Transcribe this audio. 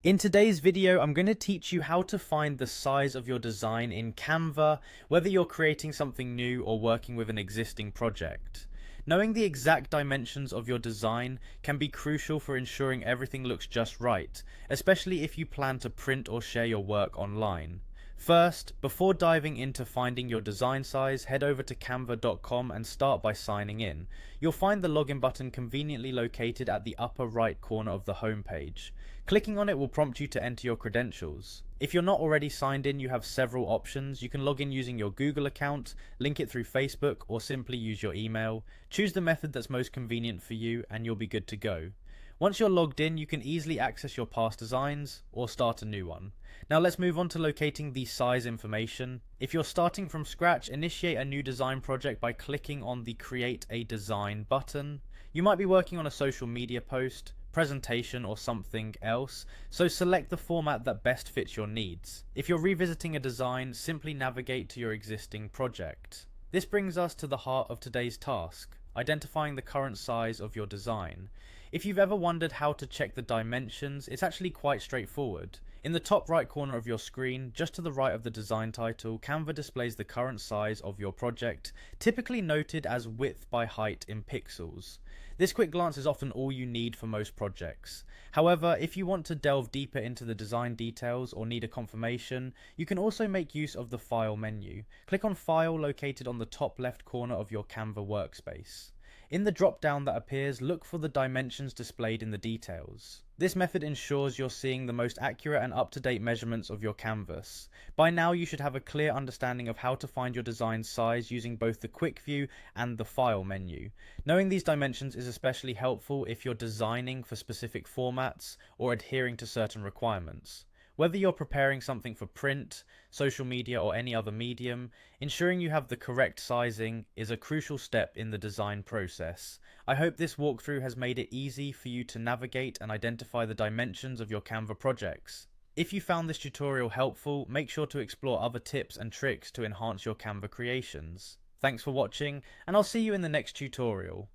In today's video, I'm going to teach you how to find the size of your design in Canva, whether you're creating something new or working with an existing project. Knowing the exact dimensions of your design can be crucial for ensuring everything looks just right, especially if you plan to print or share your work online. First, before diving into finding your design size, head over to canva.com and start by signing in. You'll find the login button conveniently located at the upper right corner of the home page. Clicking on it will prompt you to enter your credentials. If you're not already signed in, you have several options. You can log in using your Google account, link it through Facebook, or simply use your email. Choose the method that's most convenient for you and you'll be good to go. Once you're logged in, you can easily access your past designs or start a new one. Now let's move on to locating the size information. If you're starting from scratch, initiate a new design project by clicking on the Create a Design button. You might be working on a social media post, presentation, or something else, so select the format that best fits your needs. If you're revisiting a design, simply navigate to your existing project. This brings us to the heart of today's task: identifying the current size of your design. If you've ever wondered how to check the dimensions, it's actually quite straightforward. In the top right corner of your screen, just to the right of the design title, Canva displays the current size of your project, typically noted as width by height in pixels. This quick glance is often all you need for most projects. However, if you want to delve deeper into the design details or need a confirmation, you can also make use of the File menu. Click on File located on the top left corner of your Canva workspace. In the drop-down that appears, look for the dimensions displayed in the details. This method ensures you're seeing the most accurate and up-to-date measurements of your canvas. By now you should have a clear understanding of how to find your design size using both the quick view and the file menu. Knowing these dimensions is especially helpful if you're designing for specific formats or adhering to certain requirements. Whether you're preparing something for print, social media, or any other medium, ensuring you have the correct sizing is a crucial step in the design process. I hope this walkthrough has made it easy for you to navigate and identify the dimensions of your Canva projects. If you found this tutorial helpful, make sure to explore other tips and tricks to enhance your Canva creations. Thanks for watching, and I'll see you in the next tutorial.